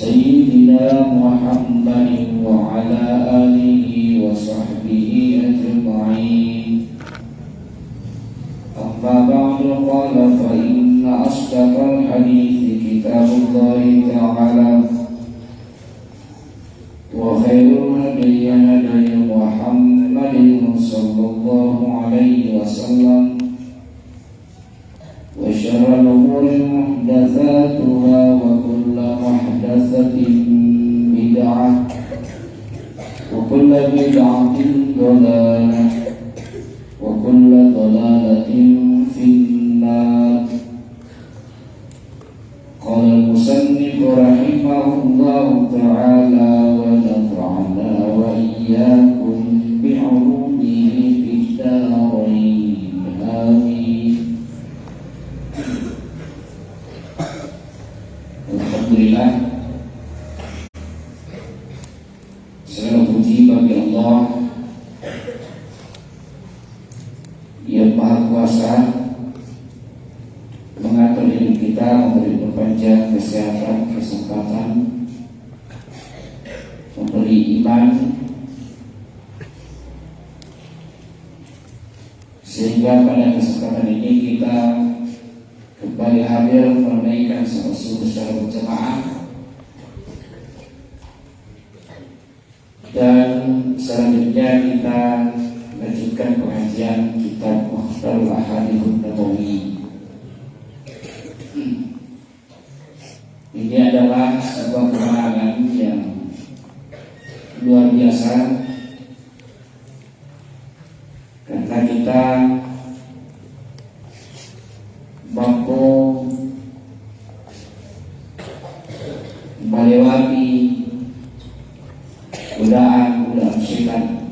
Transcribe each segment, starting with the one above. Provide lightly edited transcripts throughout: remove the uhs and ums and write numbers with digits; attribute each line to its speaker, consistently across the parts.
Speaker 1: سيدنا محمد وعلى آله وصحبه أجمعين. أما بعد قال فإن أصدق الحديث كتاب الله تعالى وخير الهدي هدي محمد صلى الله عليه وسلم وشر الأمور محدثاتها وكل محدثة بدعة وكل بدعة ضلالة وكل ضلالة في النار. قال المصنف رحمه الله تعالى ونفعنا وإياكم بعلومه في الدارين آمين. Alhamdulillah, segala puji bagi Allah yang Maha Kuasa, mengatur hidup kita, memberi perpanjang kesehatan, kesempatan, memberi iman, sehingga pada kesempatan ini kita kembali hadir menunaikan salat subuh secara berjamaah dan selanjutnya kita lanjutkan pengajian kitab Mukhtarul Ahadits Nabawi. Ini adalah sebuah kemenangan yang luar biasa karena kita mampu melewati godaan setan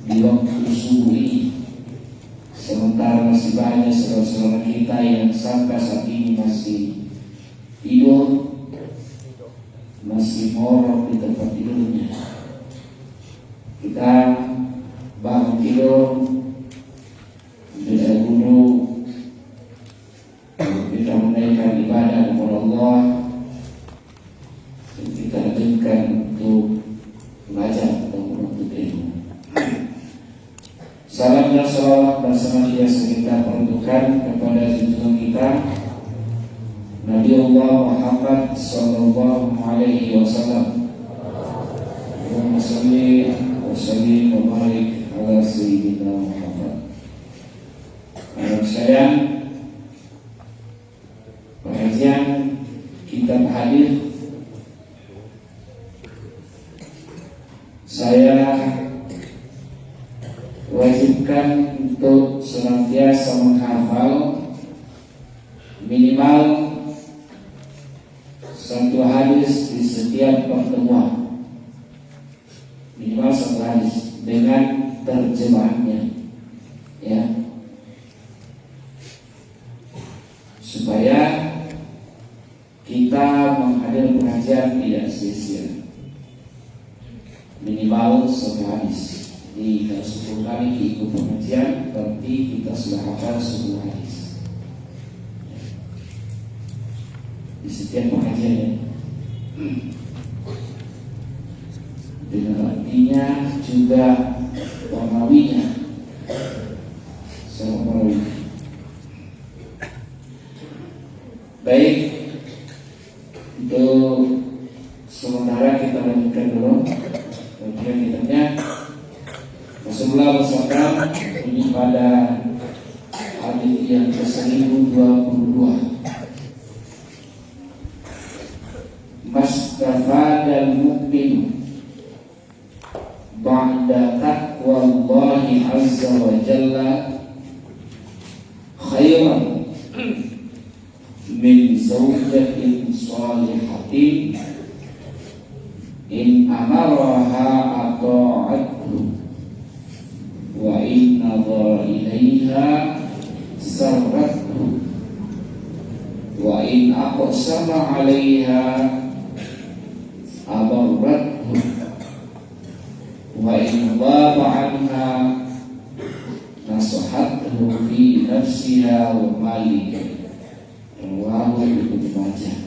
Speaker 1: di waktu subuh ini, sementara masih banyak saudara-saudara kita yang sampai saat ini masih tidur, masih morok di tempat tidurnya. Kita bangun tidur tidak dulu kita menaikkan ibadah kepada Allah dan kita lanjutkan untuk belajar atau menuntut ilmu. Salam dan salawat bersama dia kita peruntukkan kepada junjungan kita Nabi Allah Muhammad sallallahu alaihi wasallam. Allahumma shalli wa sallim wa barik ala sayyidina Muhammad. Sayang, pengajian kitab hadis saya wajibkan untuk senantiasa menghafal minimal satu hadis di setiap pertemuan, minimal satu hadis dengan terjemahannya, ya, supaya kita menghadiri pengajian tidak sia-sia. Minimal satu hadis. Jadi kalau 10 kali ikut pengajian, berarti kita sudah hafal 10 hadis di setiap pengajian, ya. Dengan artinya juga pemawinya, sama pemawi. Baik, untuk sementara kita lanjutkan dulu bagian kitabnya. Rasulullah SAW ini pada hadis yang ke-1022, mastafadal mu'min ba'da taqwallahi azza wa jalla khairan min zawjatin salihatin in amaraha ata'athu wa in nadhara ilaiha sarrathu wa in aqsama 'alaiha abarrathu wa in dhaba 'anha nasahathu fi nafsiha wa maliha. Rawahu Ibnu Majah.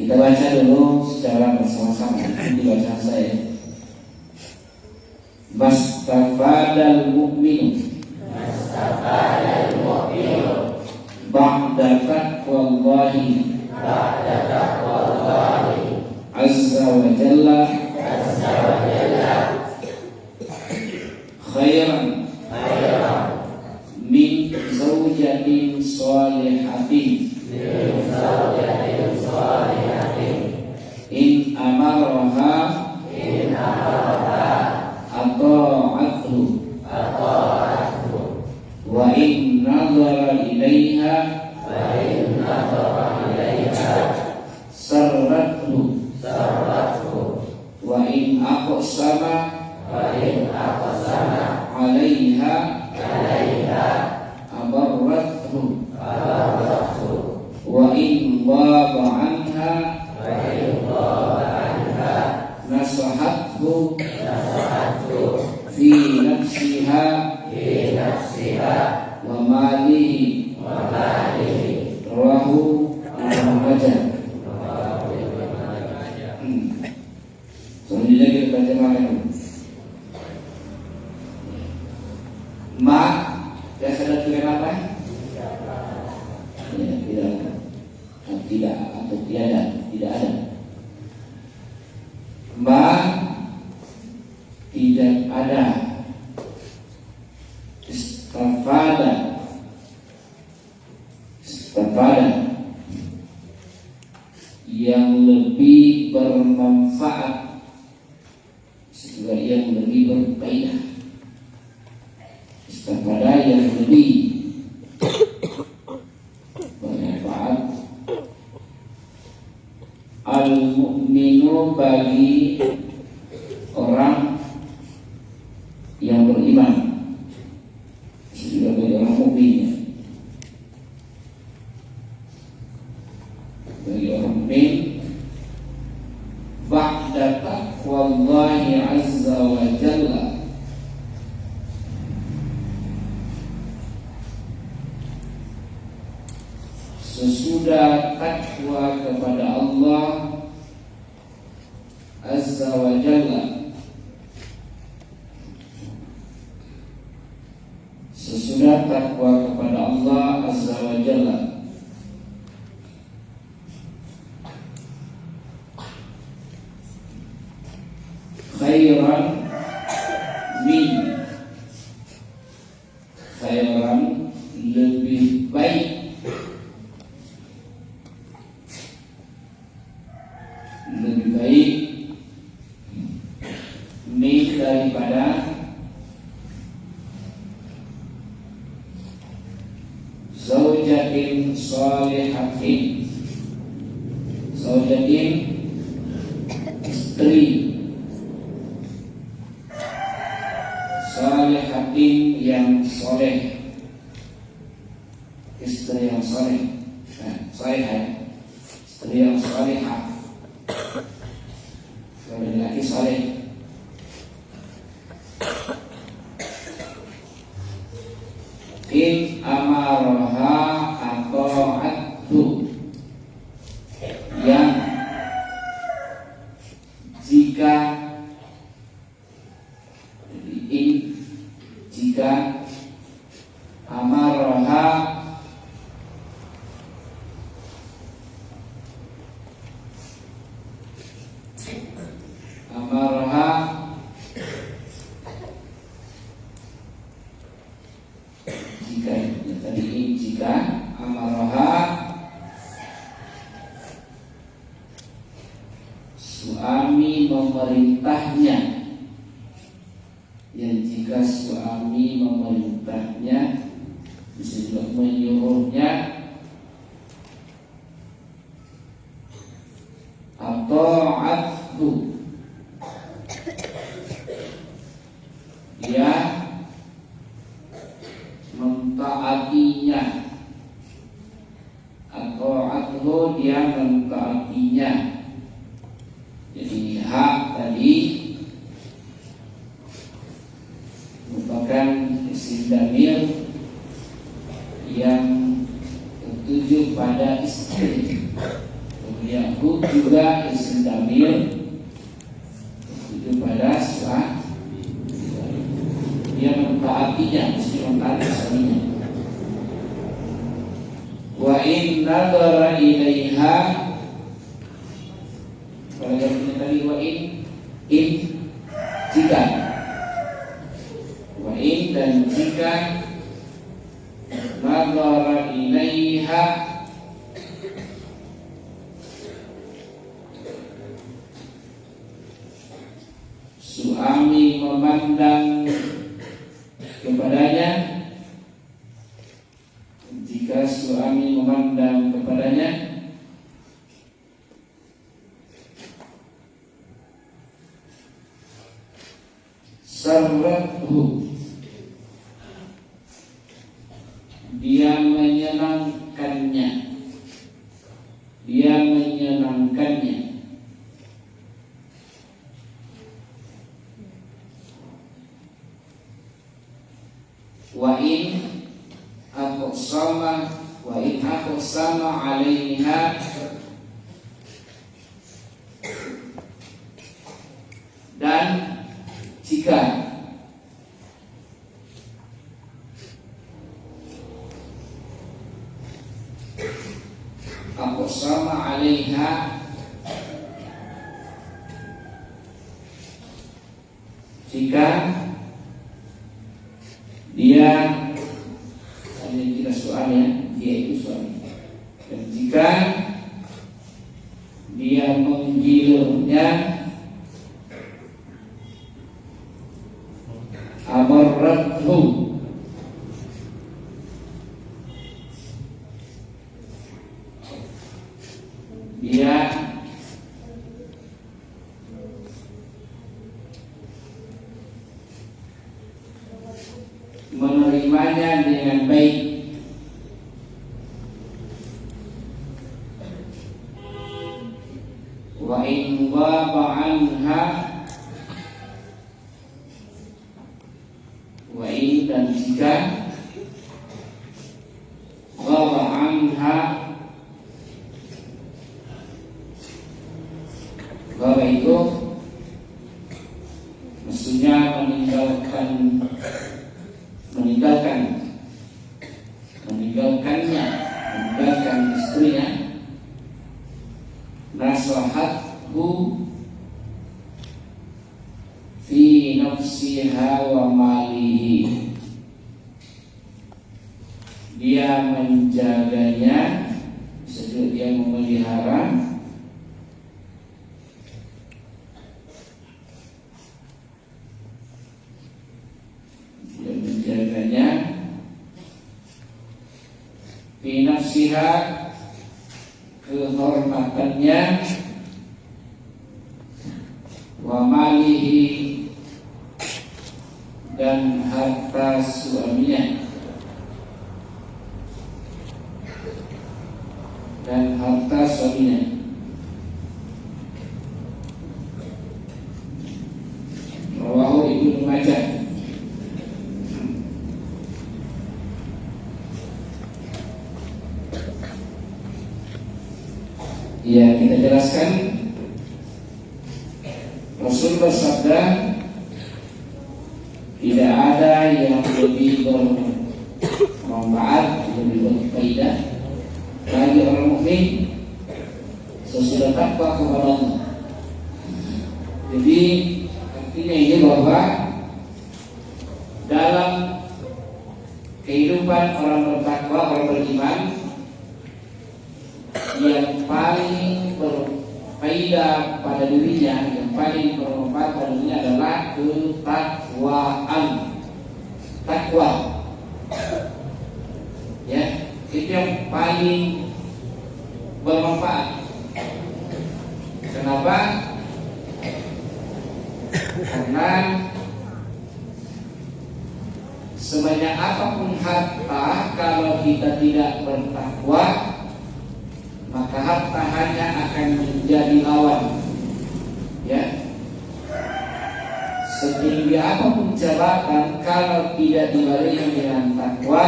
Speaker 1: Kita baca dulu secara bersama-sama. Ini bacaan saya. Mastafadal mu'minu ba'da taqwallahi azza wa jalla khairan min zawjatin salihatin in amaraha ata'athu wa in nadhara ilaiha sarrathu wa in aqsama alaiha abarrathu wa in ghaba anha nasahathu fi nafsiha wa malihi rawahu Ibnu Majah. Selanjutnya kita baca makna. Ma biasa dengan apa? Ya, tidak atau tiada, tidak ada. Ma tidak ada. Istafada yang lebih bermanfaat, juga yang lebih berfaedah. Istafada yang lebih bermanfaat. Al-mu'minu bagi orang yang beriman, juga bagi orang mukmin. Bagi orang mukmin ba'da taqwallahi azza wa jalla, sesudah takwa kepada Allah azza wa jalla, sesudah takwa kepada Allah azza wa jalla, khairan lebih baik, min daripada zaujatin shalihatin, zaujatin istri, shalihatin yang soleh, istri yang soleh, istri yang solehah, laki soleh. In amaraha ata'athu, yang jika amaraha jika amaraha suami memerintahnya, yang jika suami memerintahnya, bisa juga menyuruhnya, ata'athu, dia mentaatinya, ata'athu, dia mentaatinya. Jadi hak tadi merupakan isim damir yang tertuju pada istri, Ya'qub juga isim damir itu pada suami. Dia mentaatinya, mesti mentaati suaminya. Wa in nadhara ilaiha, pada gambarnya tadi wa in jika, wa in dan jika nadhara ilaiha suami memandang kepadanya, jika suami memandang kepadanya, sarrathu, dia menyenangkannya, dia menyenangkannya. Wa in aqsama alaiha, dan jika aqsama alaiha, jika dia, hanya kita soalnya, dia itu suami. Dan jika dia menggilirnya, amarrathu, dia menerimanya dengan baik. Wa in ghaba anha, wa in dan jika ghaba anha, ghaba itu maksudnya meninggalkan istrinya. Nasahathu fi nafsiha wa malihi, dia menjaganya, sebelum dia memelihara, dia menjaganya fi nafsiha, kehormatannya, wa malihi, dan harta suaminya, dan harta suaminya. Rawahu Ibnu Majah. Ya, kita jelaskan. Rasul bersabda, tidak ada yang lebih bermanfaat, lebih berfaedah bagi orang mukmin sesudah takwa kepada Allah. Jadi artinya ini bahwa dalam kehidupan orang bertakwa, orang beriman, yang paling berfaedah pada dirinya, yang paling bermanfaat pada dirinya adalah ketakwaan. Takwa, ya, itu yang paling bermanfaat. Kenapa? Karena sebanyak apapun harta, kalau kita tidak bertakwa, maka harta hanya akan menjadi lawan. Ya, setinggi apapun jabatan, kalau tidak dibarengi dengan takwa,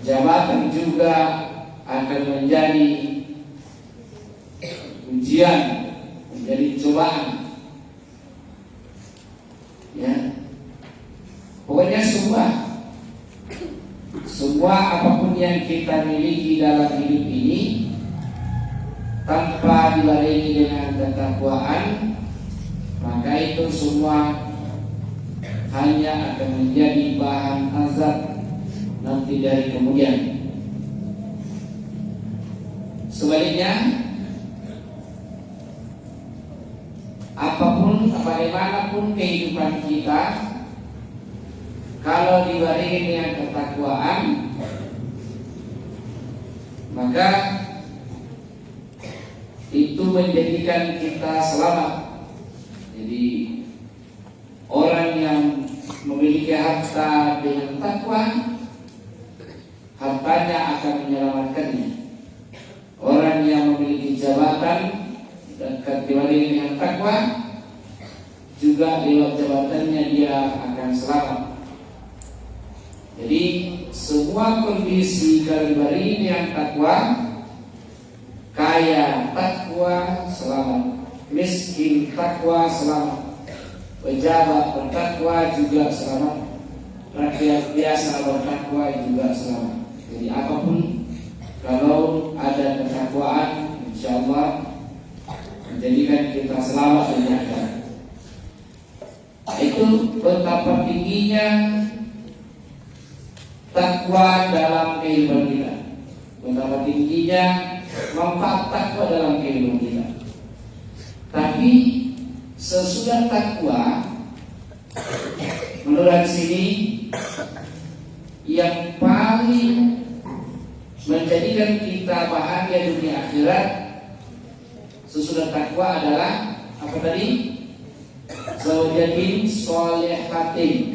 Speaker 1: jabatan juga akan menjadi ujian, menjadi cobaan. Ya, pokoknya semua apapun yang kita miliki dalam hidup ini tanpa dibarengi dengan ketakwaan, maka itu semua hanya akan menjadi bahan azab nanti dari kemudian. Sebaliknya, bagaimanapun kehidupan kita, kalau dibarengi dengan ketakwaan, maka itu menjadikan kita selamat. Jadi orang yang memiliki harta dengan takwa, hartanya akan menyelamatkannya. Orang yang memiliki jabatan dan dibarengi dengan takwa, juga lewat jabatannya dia akan selamat. Jadi semua kondisi kalau dibarengi dengan takwa, kaya takwa selamat, miskin takwa selamat, pejabat bertakwa juga selamat, rakyat biasa bertakwa juga selamat. Jadi apapun kalau ada ketakwaan, insyaallah menjadikan kita selamat dunia akhirat. Itu betapa tingginya takwa dalam kehidupan kita, betapa tingginya manfaat takwa dalam kehidupan kita. Tapi sesudah takwa, menurut sini yang paling menjadikan kita bahagia dunia akhirat sesudah takwa adalah apa tadi? Zaujatin sholihatin,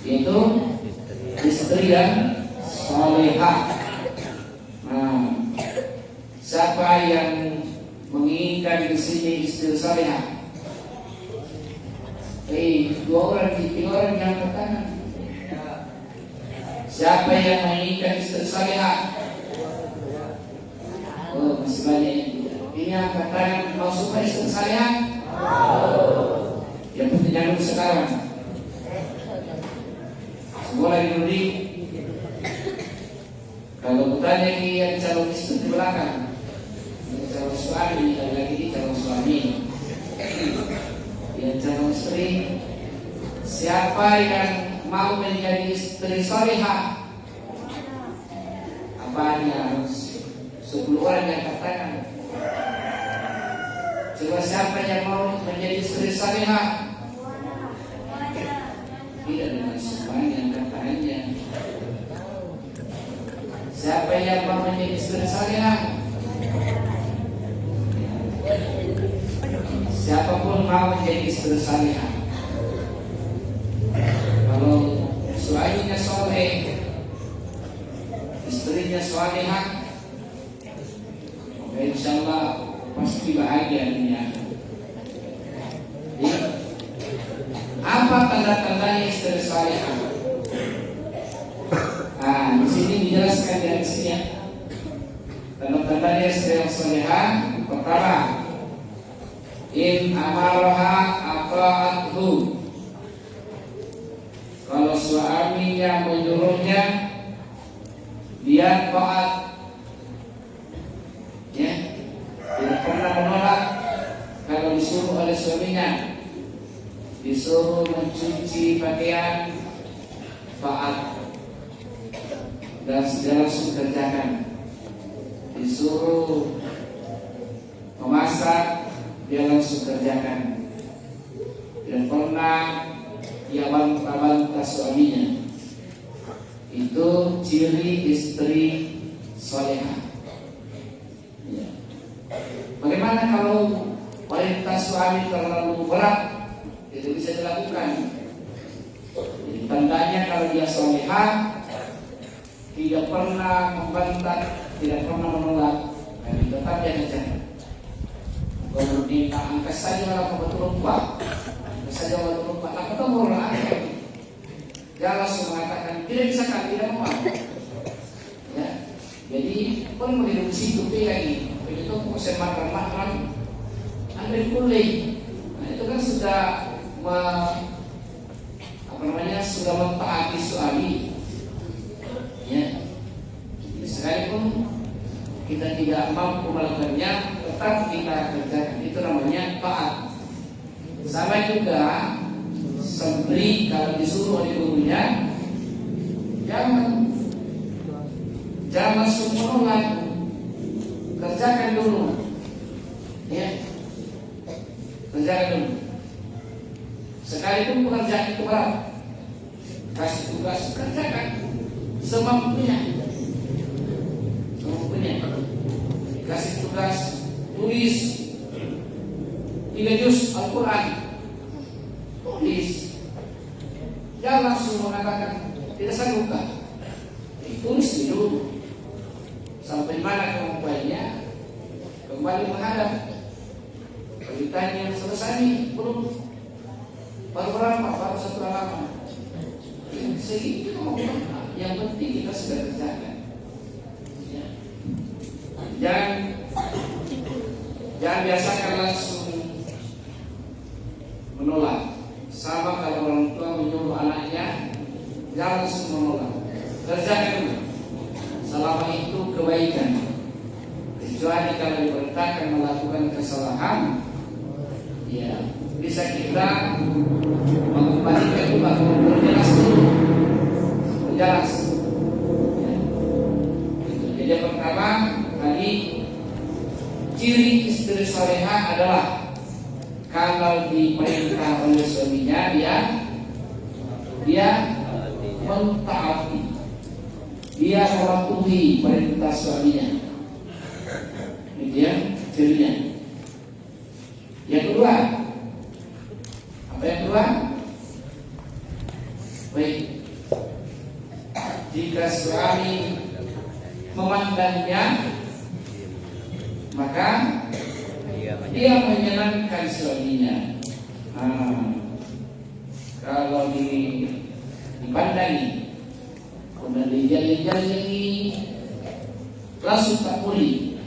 Speaker 1: yaitu istri yang sholihah. Nah, siapa yang menginginkan di sini istri sholihah? Tiga orang yang bertangan. Siapa yang menginginkan istri sholihah? Oh, masih banyak. Ini angkat tangan, mau suka istri sholihah? Yang penting jangan sekarang. Semua lagi duduk. Kalau bertanya ini yang calon istri di belakang, yang calon suami, dan lagi ini calon suami, yang calon istri, siapa yang mau menjadi istri salihah? Apanya harus 10 orang yang katakan. Coba siapa yang mau menjadi istri salihah? Tidak dengan semuanya yang katanya. Siapa yang mau menjadi istri salihah? Siapapun mau menjadi istri salihah. Kalau suaminya soleh, istrinya salihah, maka insyaallah pasti bahagia dunia. Apa tanda-tandanya istri salihah? Nah, di sini dijelaskan dari sini ya. Tanda-tandanya istri yang salihah, pertama, in amaraha ata'athu. Kalau suaminya menyuruhnya, dia taat. Ya, tidak pernah menolak. Kalau disuruh oleh suaminya, disuruh mencuci pakaian, taat dan segala langsung kerjakan. Disuruh memasak, dia langsung kerjakan. Dan pernah dia bantah-bantah suaminya. Itu ciri istri salihah. Ya. Bagaimana kalau perintah suami terlalu berat? Itu bisa dilakukan. Jadi tandanya kalau dia salihah, tidak pernah membantah, tidak pernah menolak, dan tetap dia kerjakan. Kemudian angkat saja kalau kebetulan kuat, angkat saja kalau kebetulan kuat, apa tahu orang lain? Dia langsung mengatakan tidak bisa kan, tidak mau. Ya, Jadi pun mau hidup situ lagi. Begitu mau semakan ambil kulit. Nah itu kan sudah sudah mentaati suami. Ya. Sekalipun kita tidak mampu melakukannya, tetap kita kerjakan. Itu namanya taat. Sama juga sembri kalau disuruh oleh gurunya, jangan semua kerjakan dulu, ya, kerjakan dulu. Sekalipun pekerjaan itu berat, kasih tugas kerjakan semampunya. Kasih tugas tulis 3 juz Al-Quran, tulis. Jangan langsung mengatakan tidak sanggup kah? Tulis dulu sampai mana kemampuannya, kembali menghadap. Kalau ditanya selesai belum, baru berapa, baru 1 halaman. Segitu kemampuan. Yang penting kita sudah kerjakan. Jangan biasakan langsung menolak. Sama kalau orang tua menyuruh anaknya, jangan langsung menolak. Kerjakan dulu. Selama itu kebaikan. Kecuali kalau diperintahkan melakukan kesalahan, ya bisa kita mengembalikan itu atau memperjelas dulu. Berjelas. Ya. Jadi yang pertama tadi, ciri istri salehah adalah kalau diperintah oleh suaminya dia mentaati, dia mematuhi perintah suaminya. Itu ya cirinya. Yang kedua, apa yang kedua? Baik, jika suami memandangnya, maka dia menyenangkan suaminya. Kalau dipandangi, kemudian dijali-jali, langsung tak muli.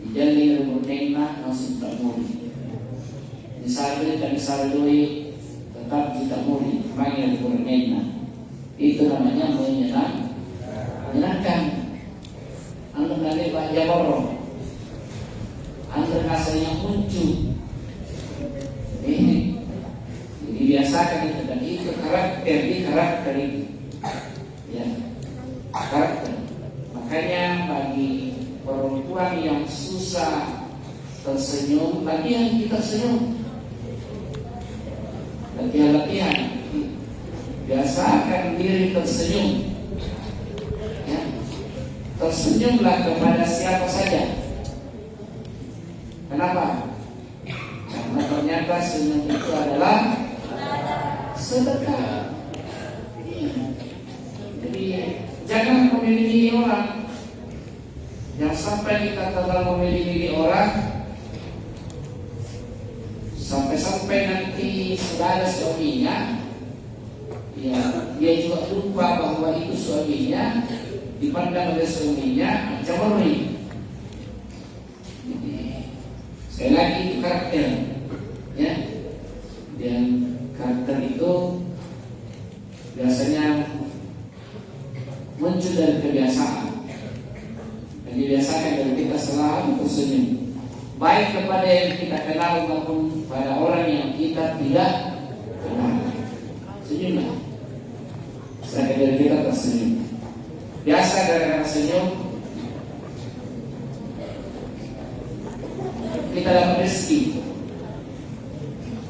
Speaker 1: Dijali rumurna langsung tak muli. Disalui dan disalui tetap tidak muli. Manggil rumurna. Itu namanya menyenangkan. Anda nanti Pak Jaboro, Anda rasanya muncul. Ini dibiasakan itu, dan itu karakter itu, ya, karakter. Makanya bagi perempuan yang susah tersenyum, latihan kita senyum, latihan. Biasakan diri tersenyum. Tersenyumlah kepada siapa saja. Kenapa? Karena ternyata senyum itu adalah sedekah. Jadi jangan memilih orang. Jangan sampai kita terlalu memilih orang, sampai nanti sudah ada suaminya, ya, dia juga lupa bahwa itu suaminya, dipandang oleh suaminya jamuri. Sekali lagi itu karakter, ya. Dan karakter itu biasanya muncul dari kebiasaan. Dan dibiasakan dari kita selalu tersenyum, baik kepada yang kita kenal maupun pada orang yang kita tidak kenal. Senyumlah. Sekali dari kita tersenyum. Biasa gara-gara senyum kita dapat rezeki.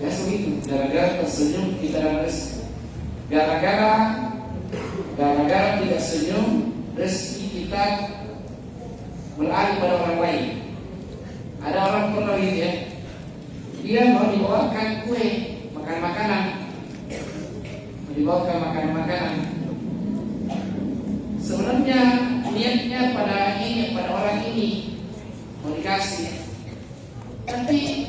Speaker 1: Biasa begitu, gara-gara tersenyum kita dapat rezeki. Gara-gara tidak senyum, rezeki kita beralih pada orang lain. Ada orang pernah gitu ya, dia mau dibawakan kue, makanan, mau dibawakan makanan. Sebenarnya niatnya pada orang ini mau dikasih, tapi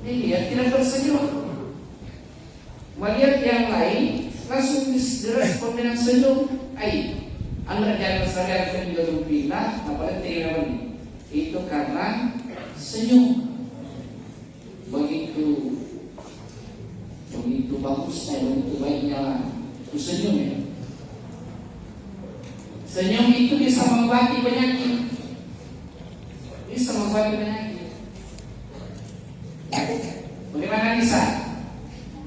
Speaker 1: dia tidak tersenyum. Melihat yang lain langsung direspon dengan senyum, Anda jangan sadar juga lumpina, apalagi tidak itu karena senyum. Begitu bagusnya, begitu baiknya itu senyum ya. Senyum itu bisa mengobati penyakit. Bisa mengobati penyakit. Bagaimana bisa?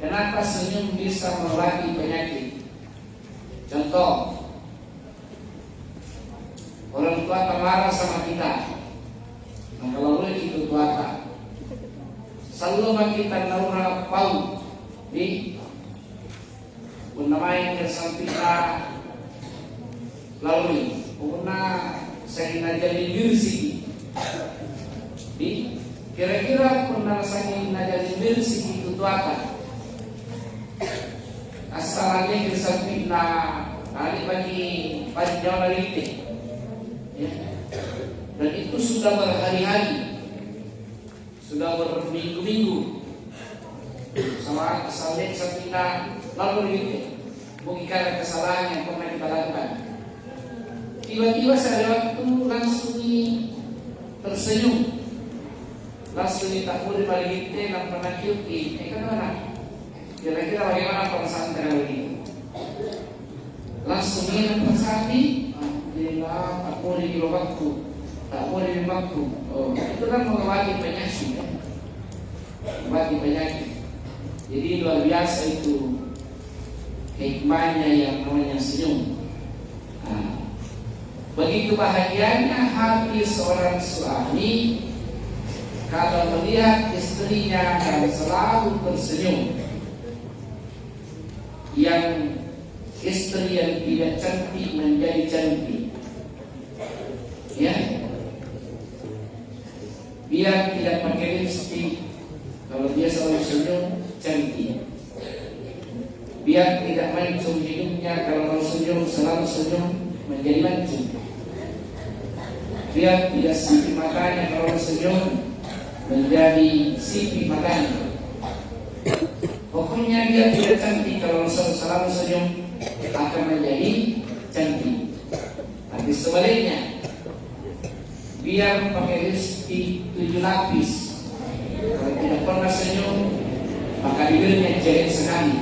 Speaker 1: Kenapa senyum bisa mengobati penyakit? Contoh, orang tua marah sama kita. Nah, kalau boleh itu tua selalu kita naura pau di unamai kesampita lalu una saya najali dirsi di kira-kira pernah saya najali dirsi itu tuata asalnya kesampita tadi bagi jauh dari itu ya. Dan itu sudah berhari-hari, sudah berminggu-minggu sama saleh sapina lalu itu bukan kesalahan yang pernah kita lakukan. Tiba-tiba saya waktu langsung tersenyum, langsung ditakut balik kita yang pernah kiuki. Kenapa? Kira-kira bagaimana perasaan terlalu ini? Langsung ini perasaan ini, alhamdulillah tak boleh di waktu. Tak boleh waktu. Oh, itu kan mengobati penyakit, ya? Mengobati penyakit. Jadi luar biasa itu hikmahnya yang namanya senyum. Nah, begitu bahagianya hati seorang suami kalau melihat istrinya yang selalu tersenyum. Yang istri yang tidak cantik menjadi cantik, ya. Biar tidak pakai lipstik, kalau dia selalu senyum cantik. Biar tidak mancung hidungnya, kalau senyum selalu senyum menjadi mancung. Biar tidak sipit matanya, kalau senyum menjadi sipit matanya. Pokoknya dia tidak cantik, kalau selalu senyum akan menjadi cantik. Tapi sebaliknya, biar pakai lipstik 7 lapis, kalau tidak pernah senyum maka bibirnya jelek sekali.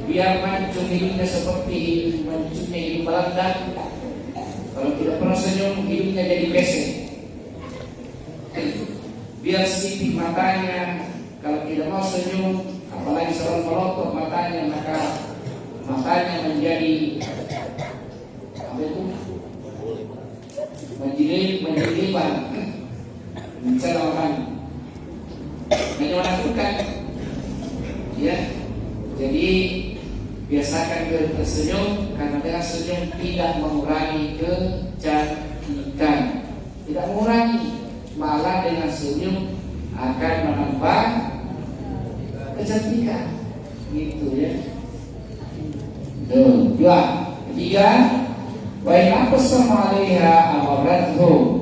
Speaker 1: Biar mancung hidungnya seperti mancungnya hidung Belanda, kalau tidak pernah senyum hidungnya jadi pesek. Biar sipit matanya, kalau tidak mau senyum apalagi selalu melotot matanya, maka matanya menjadi apa itu? Menjiliban, mencelawan, menakutkan, ya. Jadi biasakan tersenyum, karena dengan senyum tidak mengurangi kecantikan, tidak mengurangi, malah dengan senyum akan menambah kecantikan, gitu ya. Dua, ketiga. Baik apa sama alaiha amarathu,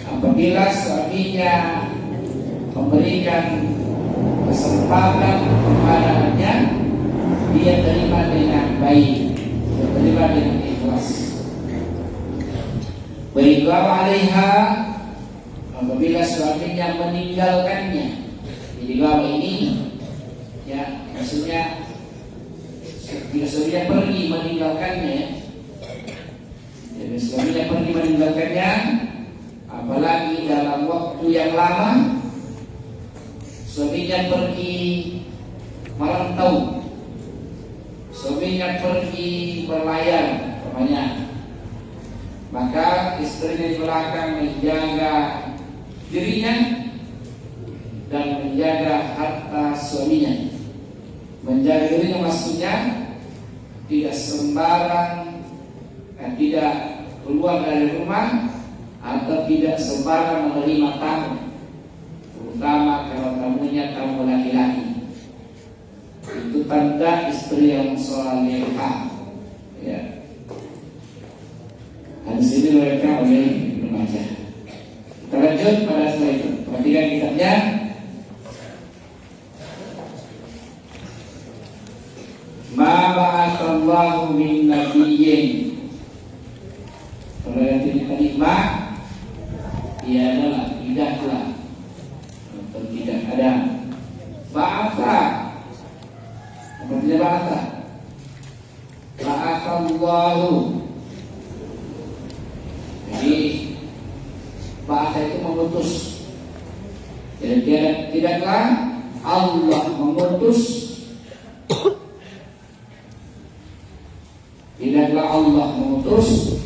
Speaker 1: apabila suaminya memberikan kesempatan kepadanya, dia terima dengan baik, dia terima dengan ikhlas. Baik apa alaiha, apabila suaminya meninggalkannya. Jadi bahwa ini ya maksudnya jika suaminya pergi meninggalkannya, ya. Jadi suaminya pergi meninggalkannya, apalagi dalam waktu yang lama, suaminya pergi merantau, suaminya pergi berlayar, namanya, maka istrinya di belakang menjaga dirinya dan menjaga harta suaminya. Menjaga dirinya maksudnya tidak sembarang, tidak keluar dari rumah atau tidak sembarang menerima tamu, terutama kalau tamunya tamu laki-laki. Itu tanda istri yang salehah, ya. Hadis ini mereka oleh Ibnu Majah. Kita lanjut pada slide itu. Perhatikan kitabnya. Ma ba'atsallahu min nabiyyin Silatil kalimah ialah tidaklah atau tidak ada. Ba'atha apa tidak ba'atha? Ba'athallahu. Jadi ba'atha itu mengutus. Jadi tidaklah Allah mengutus, tidaklah Allah mengutus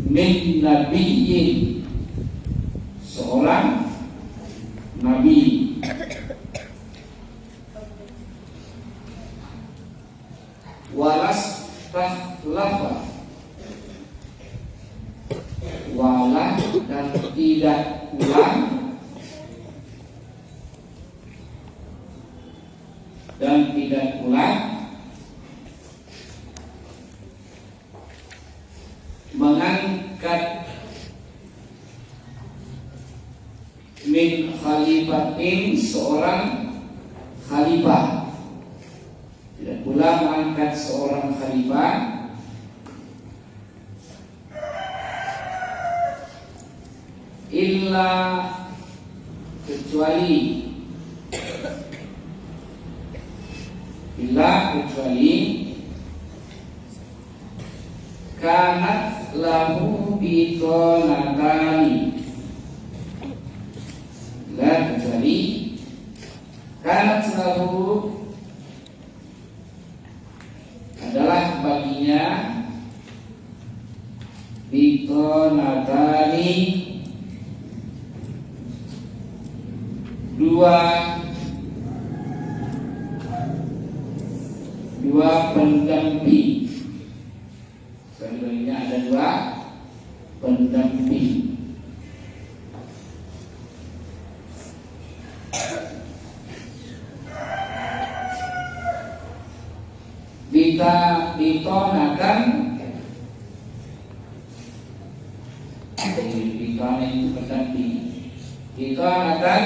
Speaker 1: min nabiyyin, seorang nabi, walas tahlafa, walah dan tidak ulang, dan tidak ulang mengangkat min khalifatin, seorang khalifah, tidak pula mengangkat seorang khalifah illa kecuali kanat lahu bitonatani, kecuali kanat lahu adalah baginya bitonatani, dua pendamping. Sebenarnya ada dua pendamping. Ditonakan, ditona itu pendamping. Ditonakan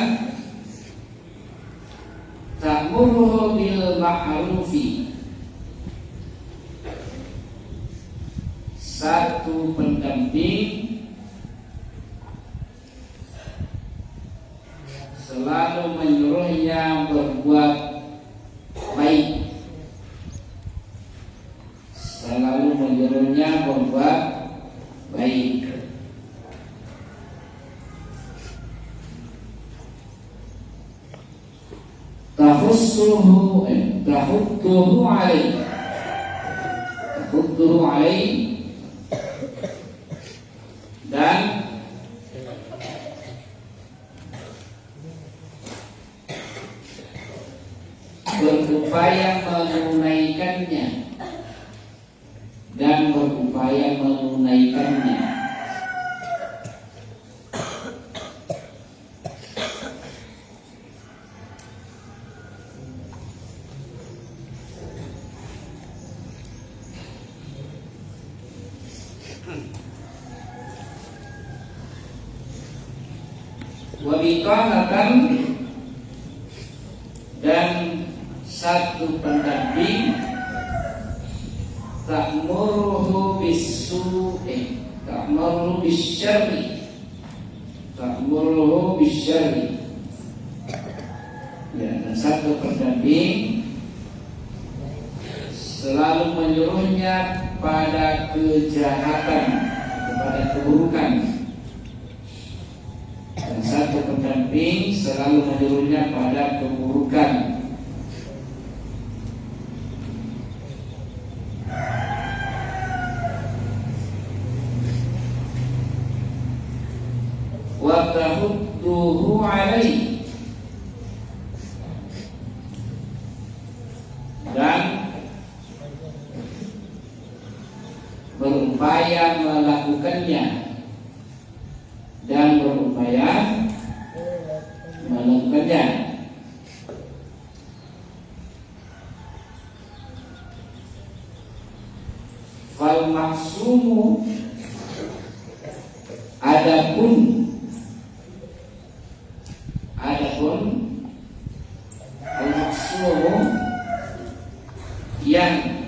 Speaker 1: ta'muruhu bil ma'rufi, satu pendamping selalu menyuruhnya berbuat baik, selalu menyuruhnya berbuat baik. Tahudduhu alaih, dan berupaya menunaikannya, wabiqanatan, dan satu pendamping ta'muruhu bis-su'i, ta'muruhu bis-syarri, ya, dan satu pendamping selalu menyuruhnya pada kejahatan, kepada keburukan, dan satu pendamping selalu menyuruhnya pada keburukan. Wa tahudduhu alaih, dan berupaya melakukannya, Fal maksumu, adapun al maksumu yang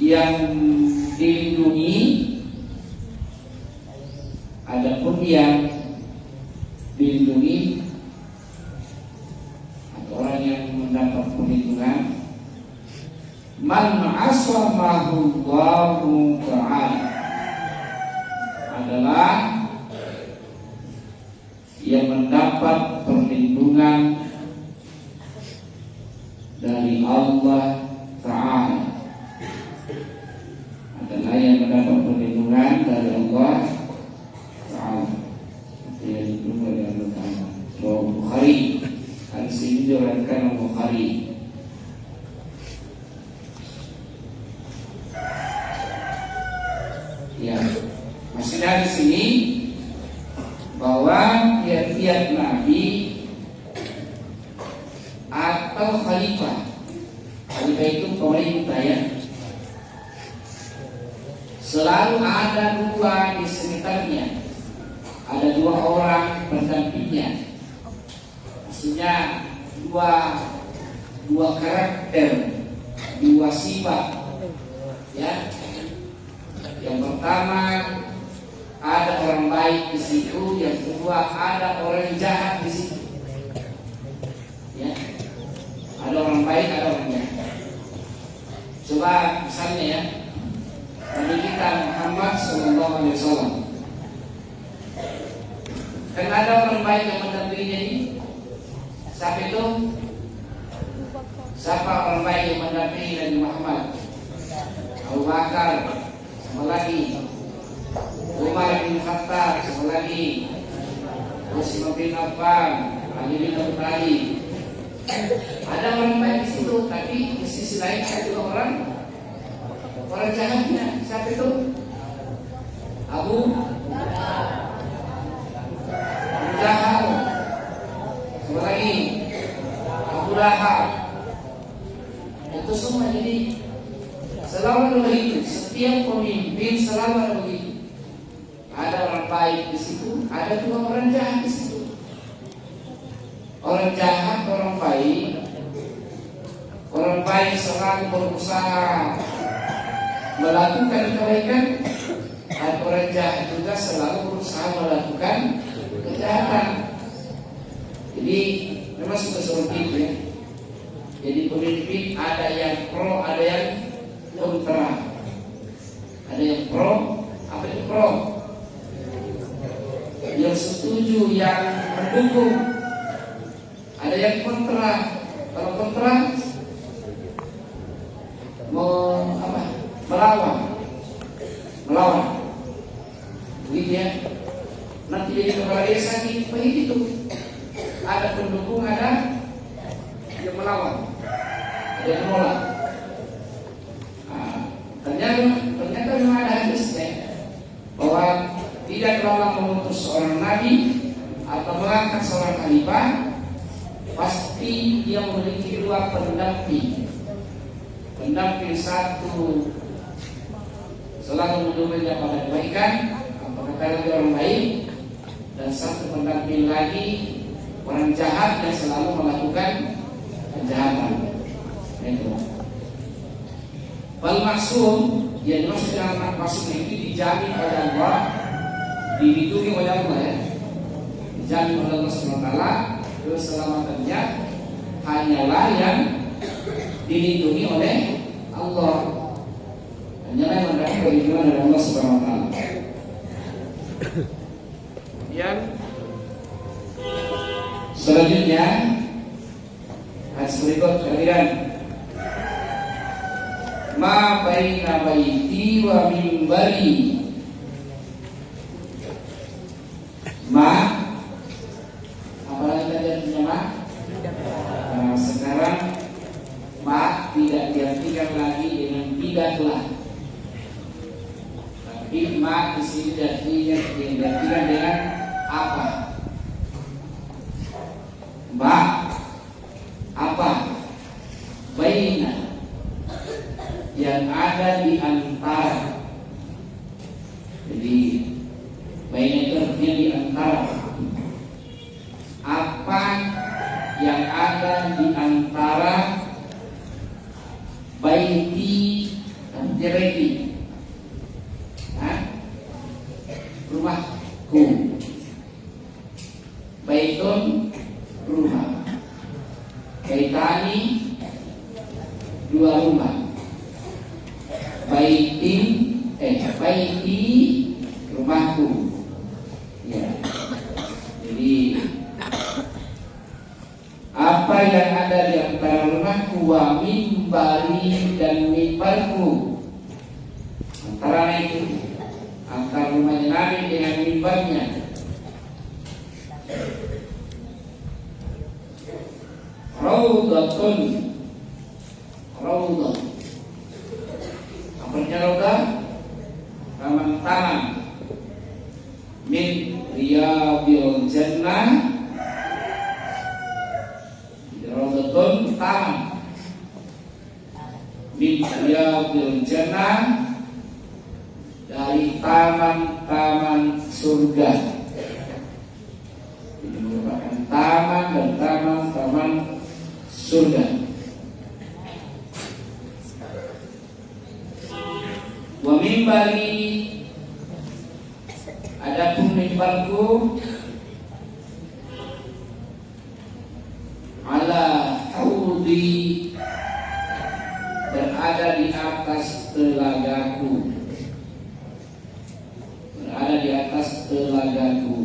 Speaker 1: yang dilindungi, adapun yang dilindungi atau orang yang mendapat perlindungan, man asamahu Allahu ta'ala, adalah yang mendapat perlindungan dari Allah Ta'ala, adalah yang mendapat perlindungan dari Allah Ta'ala. Yang dilindungi oleh Allah Ta'ala. Rawi Bukhari, hadis ini diriwayatkan oleh Bukhari. Ya, masih dari sini bahwa tiap-tiap nabi atau khalifah itu pemerintah ya, selalu ada dua di sekitarnya, ada dua orang pendampingnya, maksudnya dua karakter, dua sifat ya. Yang pertama ada orang baik di situ, yang kedua ada orang jahat di situ. Ya, ada orang baik, ada orang jahat. Coba misalnya ya, Nabi kita Muhammad SAW, kan ada orang baik yang mendampinginya ini. Siapa itu? Siapa orang baik yang mendampingi Nabi Muhammad? Abu Bakar, sama lagi Umar bin Khattab, sama lagi Utsman bin Affan, Ali bin Abi Thalib. Ada orang baik di situ, tapi di sisi lain ada juga orang jahatnya. Siapa itu? Abu Jahal, sama lagi Abu Lahab. Itu semua. Jadi selalu ada begitu. Setiap pemimpin selalu ada begitu. Ada orang baik di situ, ada juga orang jahat di situ. Orang jahat, orang baik selalu berusaha melakukan kebaikan, dan orang jahat juga selalu berusaha melakukan kejahatan. Jadi memang sudah seperti itu ya. Jadi pemimpin ada yang pro, ada yang kontra. Ada yang pro, apa itu pro? Yang setuju, yang mendukung. Ada yang kontra. Kalau kontra, melawan. Begitu ya. Nanti jadi kepala desa begitu. Ada pendukung, ada yang melawan, ada yang menolak. Ternyata memang ada hadisnya bahwa tidak lama mengutus seorang nabi atau mengangkat seorang khalifah, pasti dia memiliki dua pendamping. Pendamping satu selalu mendukungnya pada kebaikan, apakah lagi orang baik, dan satu pendamping lagi orang jahat yang selalu melakukan kejahatan. Itu. Wal maksum, yang dimaksud dengan maksum itu dijamin oleh Allah, dilindungi oleh Allah ya, dijamin oleh Allah SWT. Keselamatannya hanyalah yang dilindungi oleh Allah, hanyalah yang mendapat perlindungan dari Allah SWT. Yang selanjutnya hadis berikut kalian, ma baina baiti wa mimbari. Ma, apalagi tadi artinya ma? Nah, sekarang ma tidak diartikan lagi dengan tidaklah, tapi ma di sini diartikan dengan apa? Ma apa? Baina, yang ada di antara. Jadi baina itu artinya di antara. Apa yang ada di antara baiti, ya baiti. Rumahku. Baitun rumah. Baitani dua rumah. Baiti rumahku. Ya. Jadi apa yang ada di antara rumahku wa mimbari dan mimbarku, antara itu antara rumahnya Nabi dengan mimbarnya. Raudhatun, raudhah. Apanya raudhah? Taman-taman min riyadil jannah. Raudhatun taman min riyadil jannah, dari taman-taman surga. Ini merupakan taman dan taman-taman surga. Wa mimbari, adapun mimbarku, ala haudi, berada di atas telagaku. Berada di atas telagaku.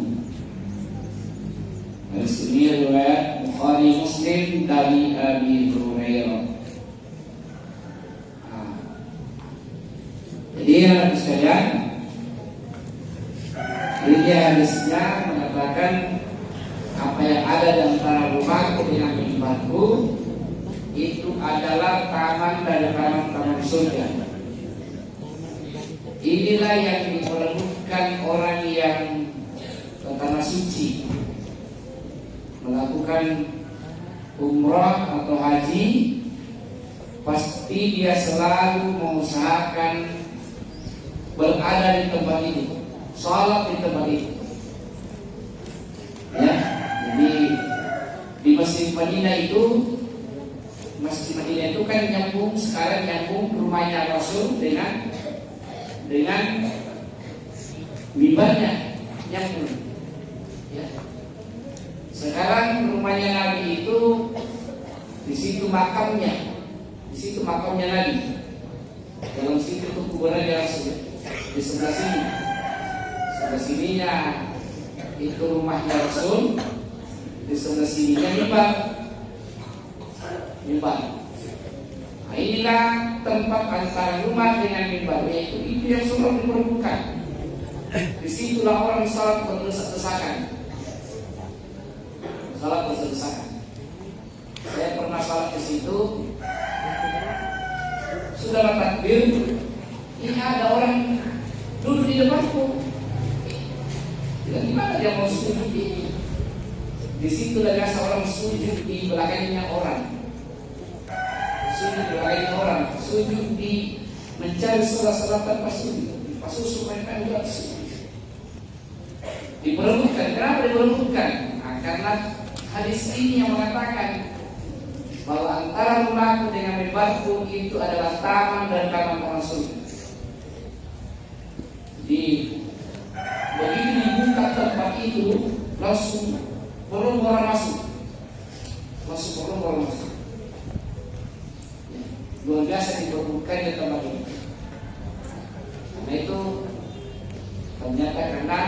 Speaker 1: Hadis ini riwayat Bukhari Muslim dari Abi Hurairah. Jadi anak sekalian, ini hadisnya mengatakan apa yang ada di antara rumahku dengan mimbarku itu adalah taman dari taman-taman surga. Inilah yang diperlukan orang yang ke tanah suci, melakukan umrah atau haji, pasti dia selalu mengusahakan berada di tempat itu, sholat di tempat itu. Ya, jadi di Masjid Madinah itu, Masjid Madinah itu kan nyambung, sekarang nyambung rumahnya Rasul dengan mimbarnya, nyambung. Ya. Sekarang rumahnya Nabi itu di situ makamnya Nabi. Dalam situ itu kuburannya Rasul. Di sebelah sini, sebelah sininya itu rumahnya Rasul, di sebelah sininya mimbar. Nah, inilah tempat antara rumah dengan mimbar, yaitu itu yang selalu diperlukan. Disitulah orang salat berdesak-desakan. Saya pernah salat ke situ, sudah takbir, ini ada orang duduk di depanku. Dan gimana dia mau sujud di situ? Biasa orang sujud di belakangnya orang. Sujud di mencari salat tanpa sujud. Pas susu mereka juga sujud. Diperlukan. Kenapa diperlukan? Nah, karena hadis ini yang mengatakan bahwa antara rumahku dengan mimbarku itu adalah taman dan taman surga. Begitu dibuka tempat itu, langsung orang masuk. Luar biasa diperlukannya tempat ini. Karena itu ternyata karena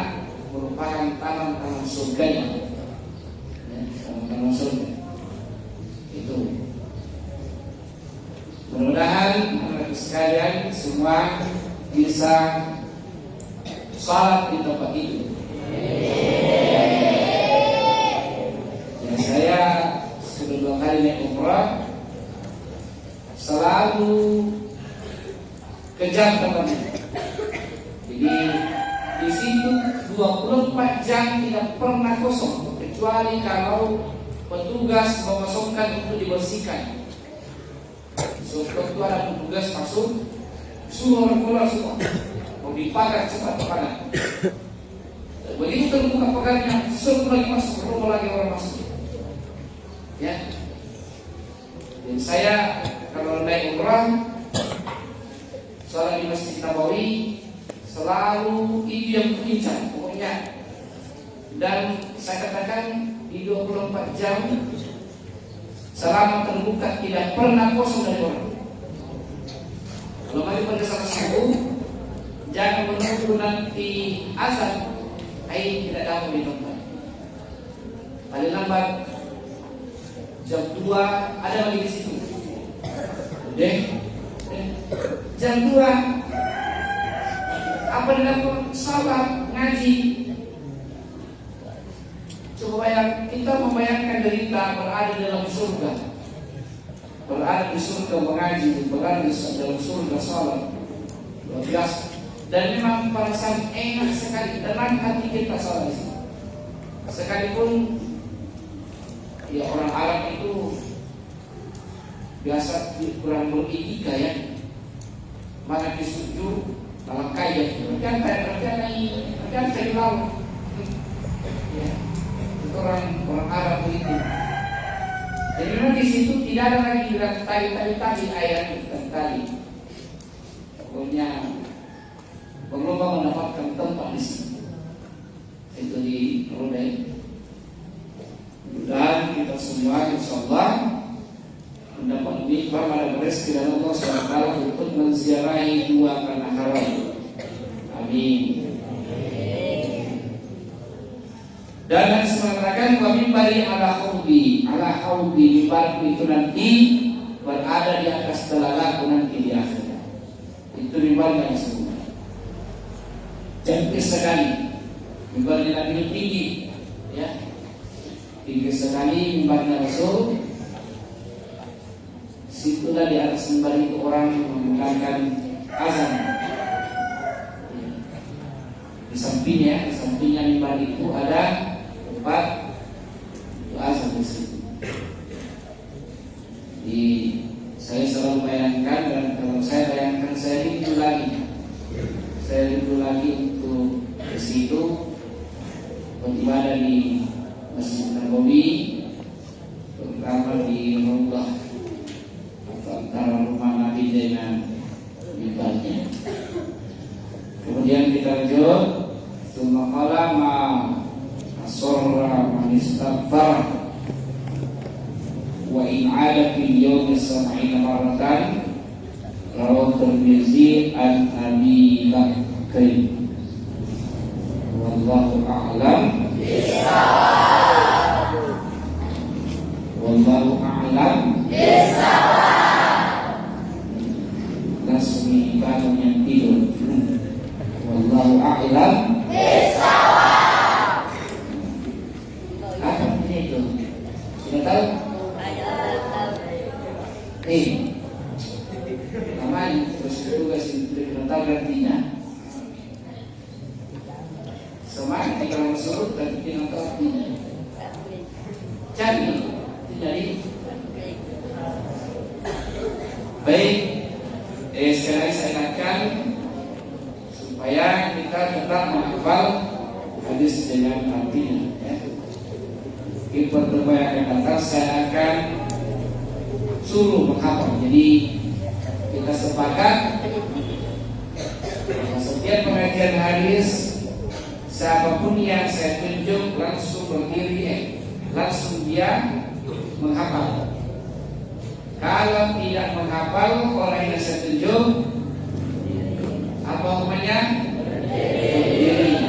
Speaker 1: merupakan taman-taman surganya, ya, taman-taman surga itu. Mudah-mudahan anak sekalian semua bisa salat di tempat itu. Ya, saya sudah 2 kali naik umrah, selalu kejar tempat itu. Jadi di situ 24 jam tidak pernah kosong, kecuali kalau petugas mengosongkan untuk dibersihkan. Waktu ada petugas masuk, suruh orang keluar semua. Mau dipagar cepat pagar. Begitu terbuka pagarnya, suruh lagi masuk, rumah lagi orang masuk. Ya. Dan saya kalau naik umrah, salah selalu itu yang kuincar pokoknya. Dan saya katakan di 24 jam selama terbuka tidak pernah kosong dari orang. Kalau mari pada saat subuh, jangan menunggu nanti azan, tidak dapat di tempat. Paling lambat jam 2 ada lagi di situ. Jam 2 apa dilakukan? Salat, ngaji. Coba bayang, kita membayangkan derita berada dalam surga, berada di surga mengaji, berada di dalam surga salat, luar biasa. Dan memang perasaan enak sekali, tenang hati kita salat. Sekalipun ya orang Arab itu biasa kurang beretika ya, mana disujud malah kaya, kan kayak laut. Ya, itu orang Arab begitu. Jadi memang di situ tidak ada lagi bilang tali ayat tali. Pokoknya berlomba mendapatkan tempat di sini. Itu di Rudai. Dan kita semua insyaallah mendapat nikmat pada rezeki dari Allah SWT untuk menziarahi dua tanah haram. Amin. Dan mengatakan wa mimbari ala haudi mimbar itu nanti berada di atas telalaku nanti di akhirat. Itu mimbar yang semua. Cantik sekali. Mimbarnya Nabi tinggi, ya. Tinggi sekali mimbarnya Rasul. Situlah di atas mimbar itu orang mengumandangkan azan. Di sampingnya mimbar itu ada tempat azan di situ. Saya selalu bayangkan, dan kalau saya bayangkan saya rindu lagi untuk ke situ beribadah di Masjid Nabawi, terutama di Raudhah antara rumah Nabi dengan mimbarnya. Kemudian kita lanjut, summa qala ma asarra man istaghfara wa in 'ala fil yawmi 70 marratan rawahu Tirmidzi an Abi Bakr. Wallahu a'lam bishawab. Wallahu a'lam bishawab. Langsung ibadah yang tidur. Wallahu a'lam bishawab. Apa itu? Sudah tahu? Namanya terus tugas tidak tahu artinya. Semangat kalau surut dan tidak tahu artinya. Jadi baik, sekali lagi saya ingatkan supaya kita tetap menghafal hadis dengan artinya. Di pertemuan yang akan datang saya akan suruh menghafal. Jadi kita sepakat setiap pengajian hadis siapapun yang saya tunjuk langsung berdiri, langsung dia menghafal. Kalau tidak menghafal orang yang saya tunjuk, apa hukumnya? Berdiri.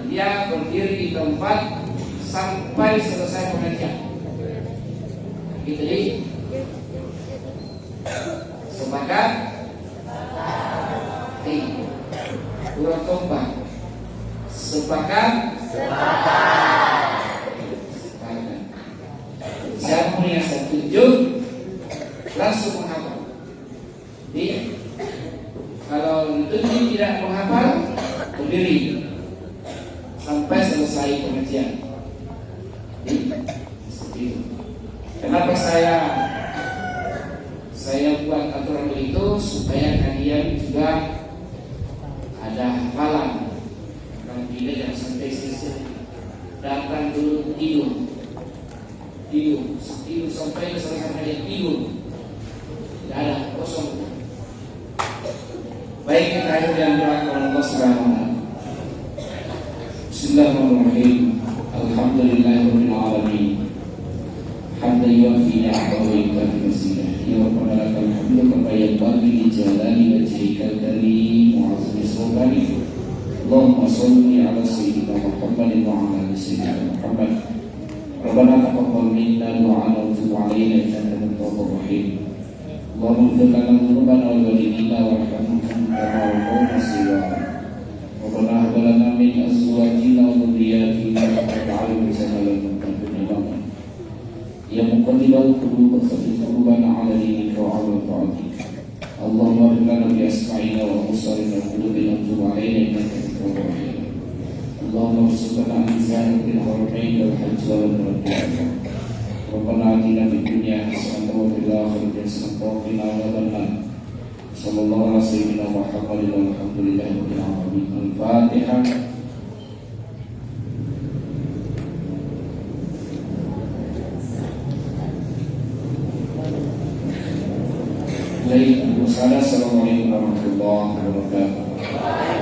Speaker 1: Dia berdiri di tempat sampai selesai pengajian. Gitu jadi. Sepakat? Kurang kompak. Sepakat? Sepakat. Siapa yang saya tunjuk langsung menghafal. Jadi kalau ditunjuk tidak menghafal, berdiri sampai selesai pengajian. Kenapa saya buat aturan itu supaya kalian juga ada hafalan. Kalau tidak jangan sampai selesai. Datang dulu tidur sampai selesai kalian tidur. Tidak ada kosong. Baik. Baik, kita akhiri dengan doa kepada Allah Subhanahu wa taala. Bismillahirrahmanirrahim. Alhamdulillahirabbil alamin. Hamdan yuwafi ni'amahu wa yukafi mazidah. Ya Rabbana lakal hamdu kama yanbaghi li jalali wajhikal karim wa 'azimi sultanik. Allahumma shalli ala sayyidina Muhammadin wa ala ali sayyidina Muhammad. Rabbana taqabbal minna du'ana wa tub 'alaina innaka antat tawwabur rahim. Allahumma ighfir lana dhunubana wa walidina warhamhum kama rabbawna shighara. Rabbana hab lana min azwajina wa dhurriyyatina qurrata a'yun waj'alna lil muttaqina imama. Ya muqallibal qulub tsabbit qulubana 'ala dinika wa 'ala ta'atika. Allahumma ighfir lana bi asma'ina wa absarina wa qulubina wa tub 'alaina innaka antat tawwabur rahim. Allahumma arzuqna al-izana bil haramain wal hajj wal umrah. Rabbana atina fid dunya hasanatan wa fil akhirati hasanatan wa qina adzabannar. Sallallahu ala sayyidina Muhammadin walhamdulillahi rabbil alamin. Al-Fatihah. Assalamualaikum warahmatullahi wabarakatuh.